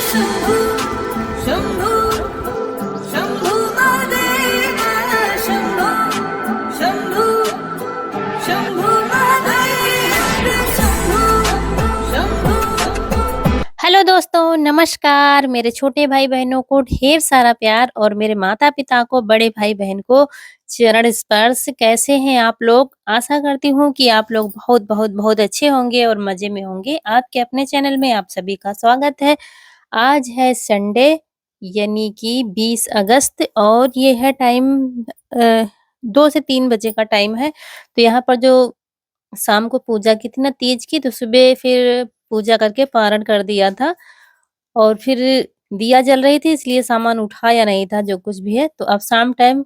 Shambhu Shambhu Shambhu Mahadev Shambhu Shambhu Shambhu Mahadev Shambhu Shambhu. Hello दोस्तों, नमस्कार। मेरे छोटे भाई बहनों को ढेर सारा प्यार और मेरे माता पिता को, बड़े भाई बहन को चरण स्पर्श। कैसे हैं आप लोग? आशा करती हूँ कि आप लोग बहुत बहुत बहुत अच्छे होंगे और मजे में होंगे। आपके अपने चैनल में आप सभी का स्वागत है। आज है संडे, यानी कि 20 अगस्त, और ये है टाइम 2 से 3 बजे का टाइम है। तो यहाँ पर जो शाम को पूजा की थी ना तीज की, तो सुबह फिर पूजा करके पारण कर दिया था और फिर दिया जल रही थी, इसलिए सामान उठाया नहीं था जो कुछ भी है। तो अब शाम टाइम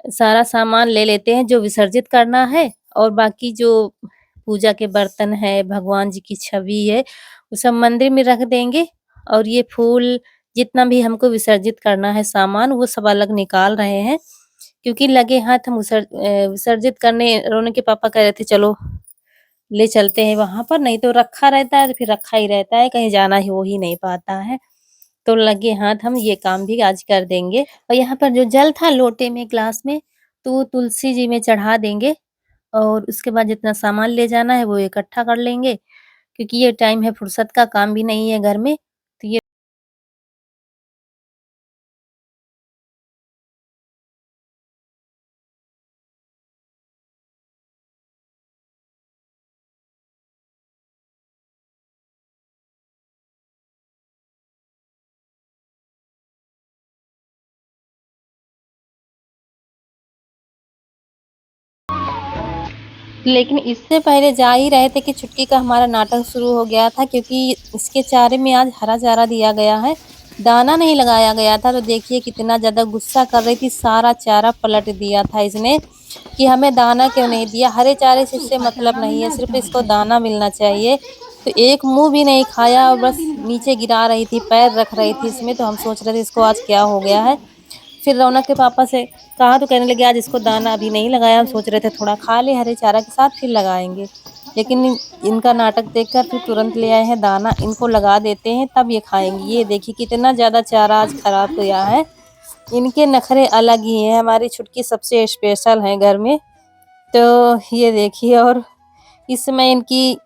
सारा सामान ले लेते हैं जो विसर्जित करना है, और बाकी जो पूजा के बर्तन है, भगवान जी की छवि है, वो सब मंदिर में रख देंगे। और ये फूल जितना भी हमको विसर्जित करना है सामान, वो सब अलग निकाल रहे हैं, क्योंकि लगे हाथ हम विसर्जित करने। रोने के पापा कह रहे थे चलो ले चलते हैं वहां पर, नहीं तो रखा रहता है तो फिर रखा ही रहता है, कहीं जाना ही हो ही नहीं पाता है। तो लगे हाथ हम ये काम भी आज कर देंगे। और यहाँ पर जो जल था लोटे में, ग्लास में, तो वो तुलसी जी में चढ़ा देंगे। और उसके बाद जितना सामान ले जाना है वो इकट्ठा कर लेंगे, क्योंकि ये टाइम है, फुर्सत का काम भी नहीं है घर में। तो ये लेकिन इससे पहले जा ही रहे थे कि छुटकी का हमारा नाटक शुरू हो गया था, क्योंकि इसके चारे में आज हरा चारा दिया गया है, दाना नहीं लगाया गया था। तो देखिए कितना ज्यादा गुस्सा कर रही थी, सारा चारा पलट दिया था इसने कि हमें दाना क्यों नहीं दिया। हरे चारे से इससे मतलब नहीं है, सिर्फ इसको दाना मिलना चाहिए। तो एक मुंह भी नहीं खाया और बस नीचे गिरा रही थी, पैर रख रही थी इसमें। तो हम सोच रहे थे इसको आज क्या हो गया है। फिर रौनक के पापा से कहा तो कहने लगे आज इसको दाना अभी नहीं लगाया, हम सोच रहे थे थोड़ा खा ले हरे चारा के साथ फिर लगाएंगे। लेकिन इनका नाटक देखकर फिर तुरंत ले आए हैं दाना, इनको लगा देते हैं तब ये खाएंगे। ये देखिए कितना ज्यादा चारा आज खराब गया है। इनके नखरे अलग ही हैं, हमारी छुटकी सबसे स्पेशल है घर में। तो ये देखिए, और इस समय इनकी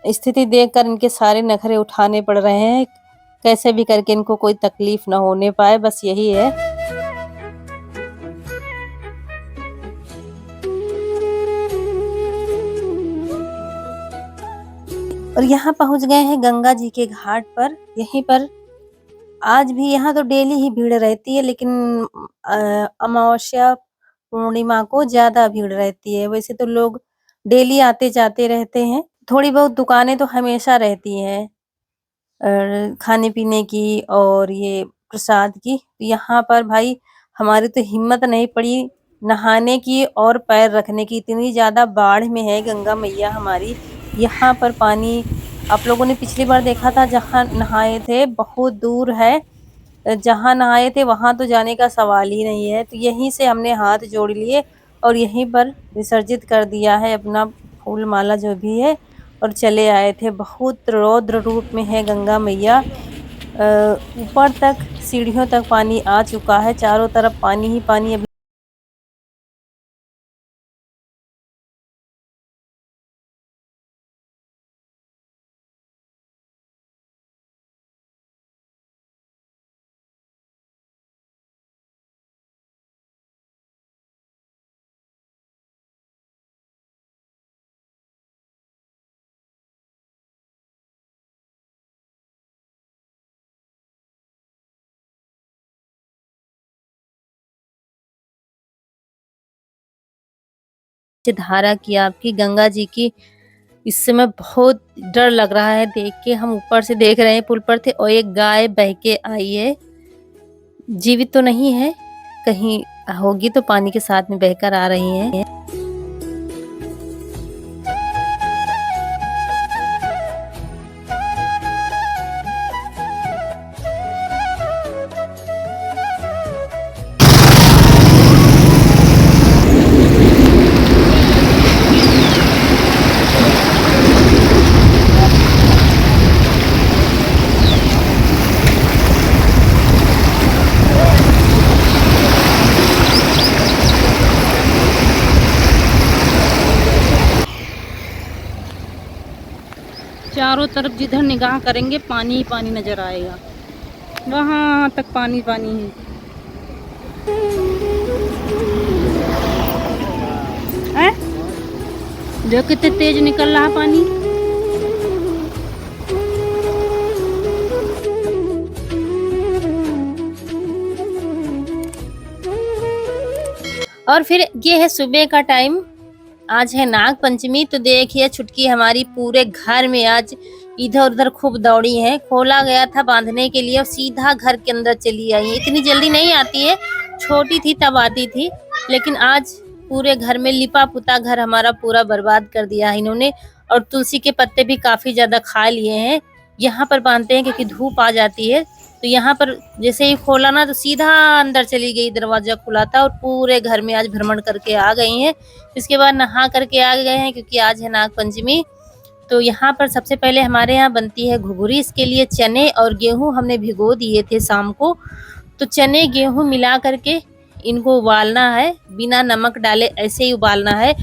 स्थिति देखकर इनके सारे नखरे उठाने पड़ रहे हैं, कैसे भी करके इनको कोई तकलीफ ना होने पाए, बस यही है। और यहाँ पहुंच गए हैं गंगा जी के घाट पर। यहीं पर आज भी यहाँ तो डेली ही भीड़ रहती है, लेकिन अमावस्या पूर्णिमा को ज्यादा भीड़ रहती है। वैसे तो लोग डेली आते जाते रहते हैं। थोड़ी बहुत दुकानें तो हमेशा रहती हैं खाने पीने की और ये प्रसाद की। यहाँ पर भाई हमारी तो हिम्मत नहीं पड़ी नहाने की और पैर रखने की, इतनी ज्यादा बाढ़ में है गंगा मैया हमारी। यहाँ पर पानी आप लोगों ने पिछली बार देखा था, जहाँ नहाए थे बहुत दूर है, जहाँ नहाए थे वहां तो जाने का सवाल ही नहीं है। तो यहीं से हमने हाथ जोड़ लिए और यहीं पर विसर्जित कर दिया है अपना फूल माला जो भी है, और चले आए थे। बहुत रौद्र रूप में है गंगा मैया, ऊपर तक सीढ़ियों तक पानी आ चुका है, चारों तरफ पानी ही पानी। अभी धारा की आपकी गंगा जी की इस समय बहुत डर लग रहा है देख के। हम ऊपर से देख रहे हैं, पुल पर थे, और एक गाय बह के आई है, जीवित तो नहीं है, कहीं होगी तो पानी के साथ में बहकर आ रही है। चारों तरफ जिधर निगाह करेंगे पानी ही पानी नजर आएगा, वहाँ तक पानी पानी है। देखो कितने तेज निकल रहा पानी। और फिर ये है सुबह का टाइम, आज है नाग पंचमी। तो देखिए छुटकी हमारी पूरे घर में आज इधर उधर खूब दौड़ी है। खोला गया था बांधने के लिए और सीधा घर के अंदर चली आई है। इतनी जल्दी नहीं आती है, छोटी थी तब आती थी, लेकिन आज पूरे घर में लिपा पुता घर हमारा पूरा बर्बाद कर दिया है इन्होंने। और तुलसी के पत्ते भी काफी ज्यादा खा लिए हैं। यहाँ पर बांधते हैं क्योंकि धूप आ जाती है, तो यहाँ पर जैसे ही खोला ना तो सीधा अंदर चली गई, दरवाजा खुला था और पूरे घर में आज भ्रमण करके आ गई हैं। इसके बाद नहा करके आ गए हैं क्योंकि आज है नाग पंचमी। तो यहाँ पर सबसे पहले हमारे यहाँ बनती है घुघरी। इसके लिए चने और गेहूं हमने भिगो दिए थे शाम को। तो चने गेहूं मिला करके इनको उबालना है, बिना नमक डाले ऐसे ही उबालना है।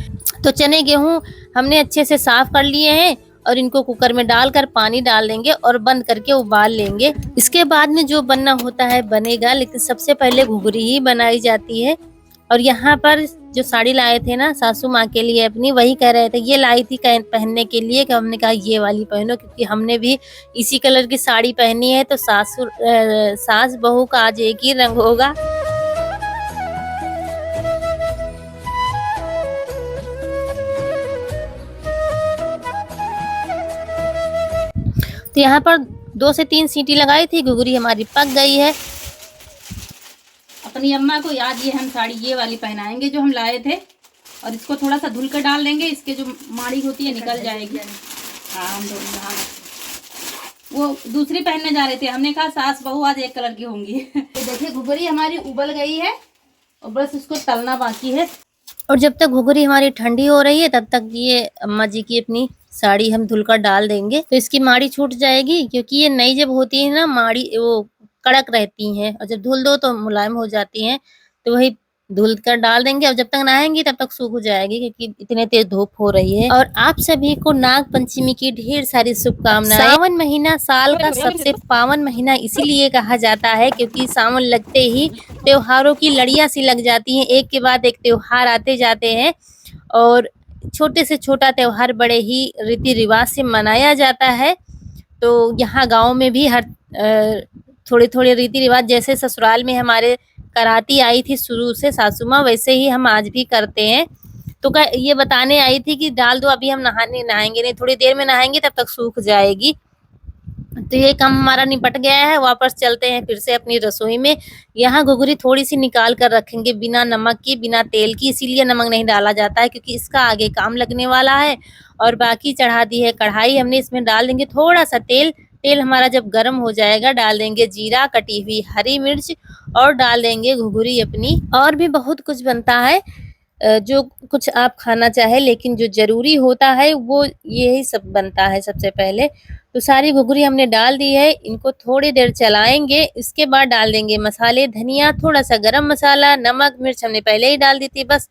तो चने गेहूं हमने अच्छे से साफ कर लिए हैं और इनको कुकर में डालकर पानी डाल देंगे और बंद करके उबाल लेंगे। इसके बाद में जो बनना होता है बनेगा, लेकिन सबसे पहले घुघरी ही बनाई जाती है। और यहाँ पर जो साड़ी लाए थे ना सासू माँ के लिए अपनी, वही कह रहे थे ये लाई थी पहनने के लिए, कि हमने कहा ये वाली पहनो क्योंकि हमने भी इसी कलर की साड़ी पहनी है। तो सास बहू का आज एक ही रंग होगा। तो यहाँ पर 2 से 3 सीटी लगाई थी, घुघरी हमारी पक गई है। अपनी अम्मा को याद ये हम साड़ी ये वाली पहनाएंगे जो हम लाए थे, और इसको थोड़ा सा धुल कर डाल देंगे, इसके जो माड़ी होती है निकल जाएगी। हाँ हम वो दूसरी पहनने जा रहे थे, हमने कहा सास बहू आज एक कलर की होंगी। तो देखिए घुघरी हमारी उबल गई है और बस इसको तलना बाकी है। और जब तक घुघरी हमारी ठंडी हो रही है तब तक ये अम्मा जी की अपनी साड़ी हम धुलकर डाल देंगे। तो इसकी माड़ी छूट जाएगी क्योंकि ये नई जब होती है ना माड़ी वो कड़क रहती हैं, और जब धुल दो तो मुलायम हो जाती हैं। तो वही धुल कर डाल देंगे और जब तक नहाएंगी तब तक सूख जाएगी क्योंकि इतने तेज धूप हो रही है। और आप सभी को नाग पंचमी की ढेर सारी शुभकामनाएं। सावन महीना साल का सबसे पावन महीना इसीलिए कहा जाता है क्योंकि सावन लगते ही त्योहारों की लड़ियां सी लग जाती हैं, एक के बाद एक त्योहार आते जाते हैं। और छोटे से छोटा त्योहार बड़े ही रीति रिवाज से मनाया जाता है। तो यहाँ गांव में भी हर थोड़े थोड़े रीति रिवाज, जैसे ससुराल में हमारे कराती आई थी शुरू से सासू माँ, वैसे ही हम आज भी करते हैं। तो ये बताने आई थी कि डाल दो, अभी हम नहाएंगे नहीं, थोड़ी देर में नहाएंगे तब तक सूख जाएगी। तो ये काम हमारा निपट गया है, वापस चलते हैं फिर से अपनी रसोई में। यहाँ घुघरी थोड़ी सी निकाल कर रखेंगे बिना नमक की बिना तेल की, इसीलिए नमक नहीं डाला जाता है क्योंकि इसका आगे काम लगने वाला है। और बाकी चढ़ा दी है कढ़ाई हमने, इसमें डाल देंगे थोड़ा सा तेल। तेल हमारा जब गर्म हो जाएगा डाल देंगे जीरा, कटी हुई हरी मिर्च और डाल देंगे घुघरी अपनी। और भी बहुत कुछ बनता है जो कुछ आप खाना चाहे, लेकिन जो जरूरी होता है वो यही सब बनता है सबसे पहले। तो सारी घुघरी हमने डाल दी है, इनको थोड़ी देर चलाएंगे। इसके बाद डाल देंगे मसाले, धनिया, थोड़ा सा गरम मसाला, नमक मिर्च हमने पहले ही डाल दी थी। बस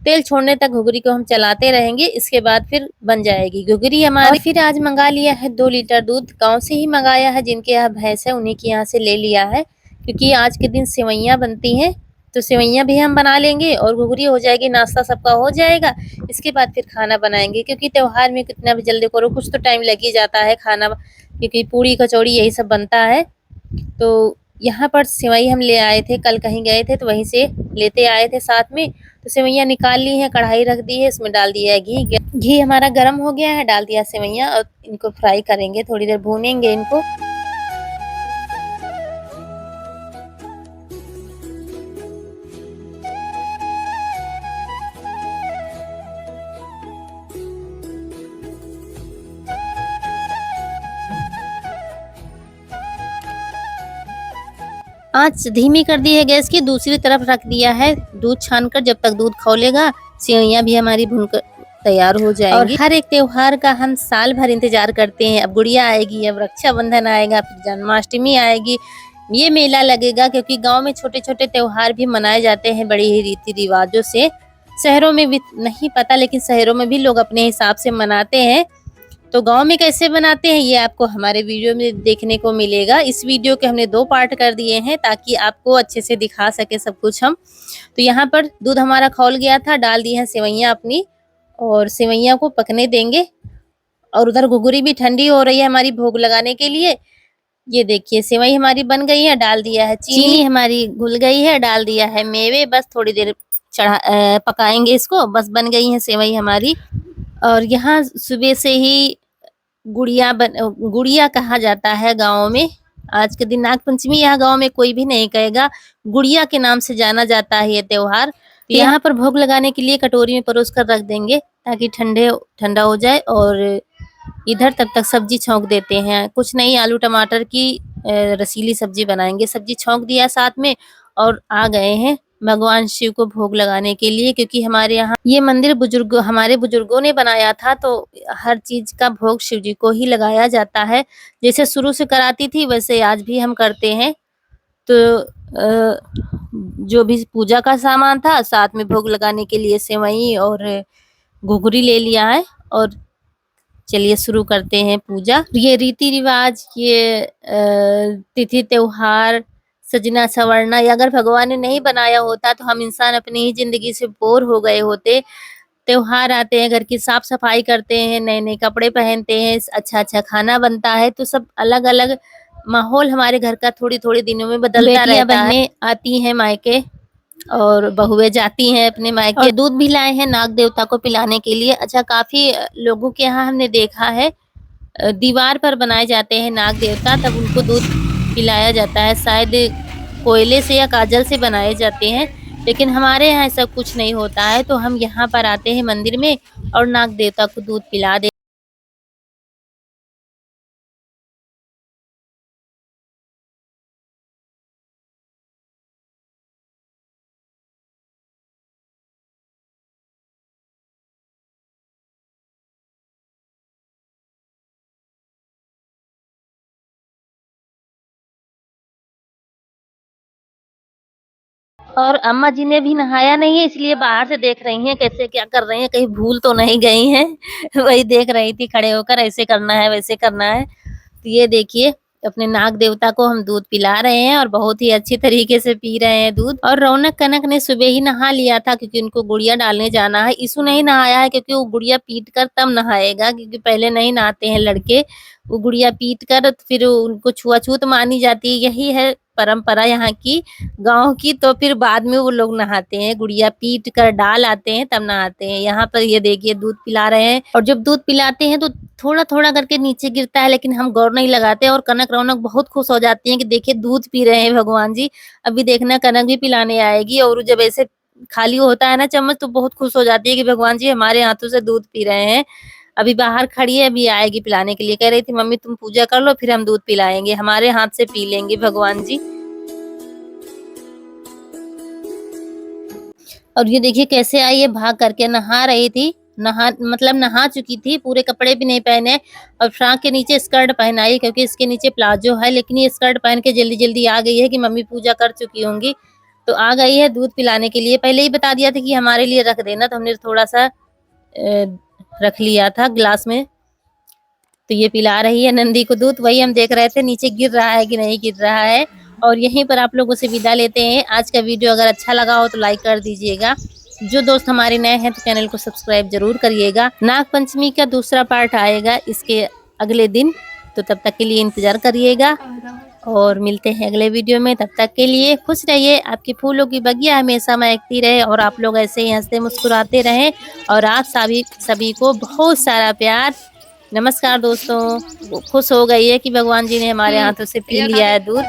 तेल छोड़ने तक घुघरी को हम चलाते रहेंगे, इसके बाद फिर बन जाएगी घुघरी हमारी। फिर आज मंगा लिया है 2 लीटर दूध, गाँव से ही मंगाया है, जिनके यहाँ भैंस है उन्हीं के यहाँ से ले लिया है क्योंकि आज के दिन सेवैयाँ बनती हैं। तो सेवैयाँ भी हम बना लेंगे और घुघरी हो जाएगी, नाश्ता सबका हो जाएगा। इसके बाद फिर खाना बनाएंगे क्योंकि त्योहार में कितना भी जल्दी करो कुछ तो टाइम लग ही जाता है खाना, क्योंकि पूड़ी कचौड़ी यही सब बनता है। तो यहाँ पर सेवई हम ले आए थे, कल कहीं गए थे तो वहीं से लेते आए थे साथ में। तो सेवैयाँ निकाल ली हैं, कढ़ाई रख दी है, इसमें डाल दिया है घी। घी हमारा गर्म हो गया है, डाल दिया सेवैयाँ और इनको फ्राई करेंगे, थोड़ी देर भूनेंगे इनको। आंच धीमी कर दी है गैस की, दूसरी तरफ रख दिया है दूध छानकर। जब तक दूध खौलेगा सेवैयाँ भी हमारी भूनकर तैयार हो जाएंगी। और हर एक त्योहार का हम साल भर इंतजार करते हैं। अब गुड़िया आएगी, अब रक्षाबंधन आएगा, फिर जन्माष्टमी आएगी, ये मेला लगेगा क्योंकि गांव में छोटे छोटे त्योहार भी मनाए जाते हैं बड़ी ही रीति रिवाजों से। शहरों में भी नहीं पता, लेकिन शहरों में भी लोग अपने हिसाब से मनाते हैं। तो गांव में कैसे बनाते हैं ये आपको हमारे वीडियो में देखने को मिलेगा। इस वीडियो के हमने 2 पार्ट कर दिए हैं ताकि आपको अच्छे से दिखा सके सब कुछ हम। तो यहाँ पर दूध हमारा खौल गया था, डाल दी है सेवइयाँ अपनी और सेवइयाँ को पकने देंगे। और उधर घुघरी भी ठंडी हो रही है हमारी भोग लगाने के लिए। ये देखिए सेवई हमारी बन गई है, डाल दिया है चीनी हमारी घुल गई है, डाल दिया है मेवे। बस थोड़ी देर पकाएंगे इसको, बस बन गई है सेवई हमारी। और यहाँ सुबह से ही गुड़िया कहा जाता है गाँव में। आज के दिन नाग पंचमी यहाँ गाँव में कोई भी नहीं कहेगा, गुड़िया के नाम से जाना जाता है ये त्योहार। यहाँ पर भोग लगाने के लिए कटोरी में परोस कर रख देंगे ताकि ठंडा हो जाए। और इधर तब तक सब्जी छौंक देते हैं, कुछ नहीं आलू टमाटर की रसीली सब्जी बनाएंगे। सब्जी छौंक दिया साथ में और आ गए हैं भगवान शिव को भोग लगाने के लिए, क्योंकि हमारे यहाँ ये मंदिर हमारे बुजुर्गों ने बनाया था, तो हर चीज का भोग शिव जी को ही लगाया जाता है। जैसे शुरू से कराती थी वैसे आज भी हम करते हैं। तो जो भी पूजा का सामान था साथ में भोग लगाने के लिए सेवई और घुघरी ले लिया है। और चलिए शुरू करते हैं पूजा। ये रीति रिवाज, ये तिथि त्योहार सजना संवरना, या अगर भगवान ने नहीं बनाया होता तो हम इंसान अपनी ही जिंदगी से बोर हो गए होते। त्योहार आते हैं, घर की साफ सफाई करते हैं, नए नए कपड़े पहनते हैं, अच्छा अच्छा खाना बनता है, तो सब अलग अलग माहौल हमारे घर का थोड़ी थोड़ी दिनों में बदलता रहता है। आती हैं मायके और बहुएं जाती हैं अपने मायके। और दूध भी लाए हैं नाग देवता को पिलाने के लिए। अच्छा, काफी लोगों के यहाँ हमने देखा है दीवार पर बनाए जाते हैं नाग देवता, तब उनको दूध पिलाया जाता है। शायद कोयले से या काजल से बनाए जाते हैं, लेकिन हमारे यहाँ ऐसा कुछ नहीं होता है। तो हम यहाँ पर आते हैं मंदिर में और नाग देवता को दूध पिला दे। और अम्मा जी ने भी नहाया नहीं है, इसलिए बाहर से देख रही हैं कैसे क्या कर रही हैं, कहीं भूल तो नहीं गई हैं। वही देख रही थी खड़े होकर, ऐसे करना है वैसे करना है। तो ये देखिए अपने नाग देवता को हम दूध पिला रहे हैं और बहुत ही अच्छी तरीके से पी रहे हैं दूध। और रौनक कनक ने सुबह ही नहा लिया था क्योंकि उनको गुड़िया डालने जाना है। इसू नहीं नहाया है क्योंकि वो गुड़िया पीट कर तब नहाएगा, क्योंकि पहले नहीं नहाते हैं लड़के। वो गुड़िया पीट कर फिर उनको छुआछूत मानी जाती है, यही है परंपरा यहाँ की गांव की। तो फिर बाद में वो लोग नहाते हैं, गुड़िया पीट कर डाल आते हैं तब नहाते हैं। यहाँ पर ये देखिए दूध पिला रहे हैं, और जब दूध पिलाते हैं तो थोड़ा थोड़ा करके नीचे गिरता है, लेकिन हम गौर नहीं लगाते। और कनक रौनक बहुत खुश हो जाती है कि देखिए दूध पी रहे हैं भगवान जी। अभी देखना कनक भी पिलाने आएगी, और जब ऐसे खाली होता है ना चम्मच तो बहुत खुश हो जाती है कि भगवान जी हमारे हाथों से दूध पी रहे हैं। अभी बाहर खड़ी है, अभी आएगी पिलाने के लिए। कह रही थी मम्मी तुम पूजा कर लो फिर हम दूध पिलाएंगे, हमारे हाथ से पी लेंगे भगवान जी। और ये देखिए कैसे आई है, भाग करके नहा रही थी, नहा चुकी थी, पूरे कपड़े भी नहीं पहने और फ्रॉक के नीचे स्कर्ट पहनाई क्योंकि इसके नीचे प्लाजो है। लेकिन ये स्कर्ट पहन के जल्दी जल्दी आ गई है कि मम्मी पूजा कर चुकी होंगी, तो आ गई है दूध पिलाने के लिए। पहले ही बता दिया था कि हमारे लिए रख देना, तो हमने थोड़ा सा रख लिया था ग्लास में। तो ये पिला रही है नंदी को दूध, वही हम देख रहे थे नीचे गिर रहा है कि नहीं गिर रहा है। और यहीं पर आप लोगों से विदा लेते हैं। आज का वीडियो अगर अच्छा लगा हो तो लाइक कर दीजिएगा। जो दोस्त हमारे नए हैं तो चैनल को सब्सक्राइब जरूर करिएगा। नाग पंचमी का दूसरा पार्ट आएगा इसके अगले दिन, तो तब तक के लिए इंतजार करिएगा और मिलते हैं अगले वीडियो में। तब तक के लिए खुश रहिए, आपकी फूलों की बगिया हमेशा महकती रहे और आप लोग ऐसे ही हंसते मुस्कुराते रहें। और आप सभी को बहुत सारा प्यार। नमस्कार दोस्तों। खुश हो गई है कि भगवान जी ने हमारे हाथों से पी लिया है दूध।